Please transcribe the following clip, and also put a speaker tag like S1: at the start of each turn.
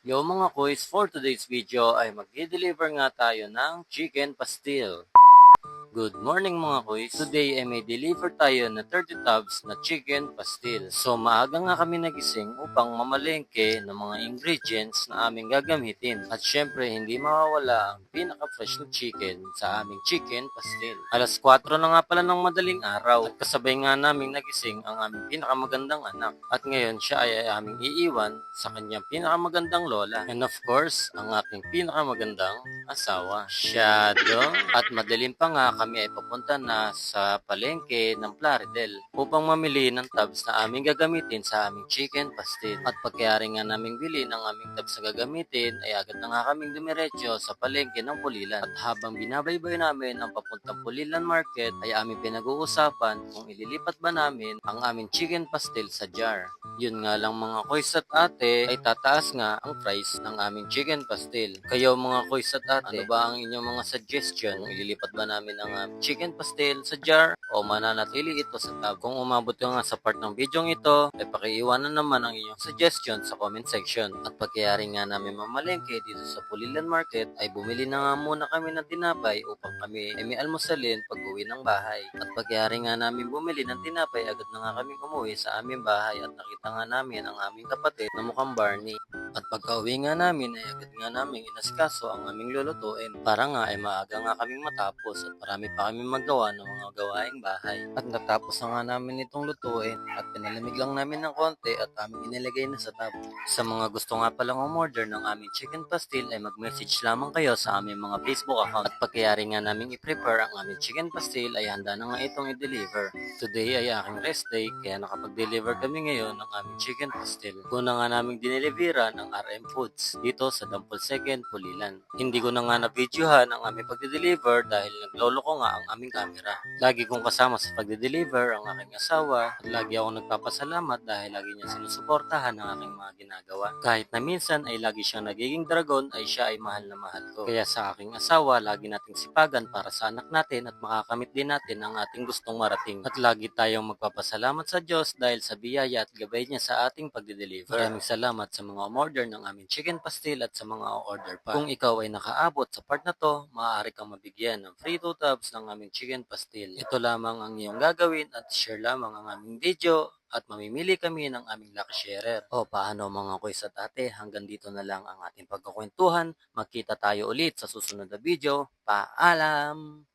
S1: Yo mga kuys, for today's video ay mag-deliver nga tayo ng chicken pastil. Good morning mga kuys. Today ay may deliver tayo na 30 tubs na chicken pastil. So maaga nga kami nagising upang mamalengke ng mga ingredients na aming gagamitin. At syempre hindi mawawala ang pinaka-fresh na chicken sa aming chicken pastil. Alas 4 na nga pala ng madaling araw at kasabay nga naming nagising ang aming pinakamagandang anak. At ngayon siya ay aming iiwan sa kanyang pinakamagandang lola. And of course, ang aking pinakamagandang asawa. Shadow. At madaling pa nga kami ay papunta na sa palengke ng Plaridel upang mamili ng tabs na aming gagamitin sa aming chicken pastil. At pagkayari nga naming bilhin ang aming tabs na gagamitin ay agad na nga kaming dumiretso sa palengke ng Pulilan. At habang binabaybay namin ang papuntang Pulilan Market ay aming pinag-uusapan kung ililipat ba namin ang aming chicken pastil sa jar. Yun nga lang mga koys at ate ay tataas nga ang price ng aming chicken pastil. Kayo mga koys at ate, ano ba ang inyong mga suggestion? Kung ililipat ba namin ang chicken pastil sa jar o mananatili ito sa tab? Kung umabot ka nga sa part ng video ito, ay pakiiwanan naman ang inyong suggestion sa comment section. At pagkayari nga namin mamalengke dito sa Pulilan Market, ay bumili na nga muna kami ng tinapay upang kami ay may almusalin pag uwi ng bahay. At pagkayari nga namin bumili ng tinapay, agad na nga kami umuwi sa aming bahay at nakita nga namin ang aming kapatid na mukhang Barney. At pagka-uwi nga namin ay agad nga namin inasikaso ang aming lulutuin para nga ay maaga nga kaming matapos at marami pa kaming magawa ng mga gawaing bahay. At natapos na nga namin itong lutuin at pinalamig lang namin ng konti at aming inilagay na sa tab. Sa mga gusto nga palang umorder ng aming chicken pastil ay mag-message lamang kayo sa aming mga Facebook account. At pagkayari nga namin i-prepare ang aming chicken pastil ay handa na nga itong i-deliver. Today ay aking rest day kaya nakapag-deliver kami ngayon ng aming chicken pastil. Kuna nga naming dinelivera ng RM Foods dito sa Dampol 2nd, Pulilan. Hindi ko na nga na-videohan ang aming pagde-deliver dahil naglolo ko nga ang aming camera. Lagi kong kasama sa pagde-deliver ang aking asawa at lagi akong nagpapasalamat dahil lagi niya sinusuportahan ang aking mga ginagawa. Kahit na minsan ay lagi siyang nagiging dragon ay siya ay mahal na mahal ko. Kaya sa aking asawa, lagi nating sipagan para sa anak natin at makakamit din natin ang ating gustong marating. At lagi tayong magpapasalamat sa Diyos dahil sa biyaya at gabay niya sa ating pagde-deliver. Maraming salamat sa mga umorder ng aming chicken pastil at sa mga order pa. Kung ikaw ay nakaabot sa part na to, maaari kang mabigyan ng free 2 tubs ng aming chicken pastil. Ito lamang ang iyong gagawin at share lamang ang aming video at mamimili kami ng aming lucky sharer. O paano mga kuys at ate, hanggang dito na lang ang ating pagkukwentuhan. Magkita tayo ulit sa susunod na video. Paalam!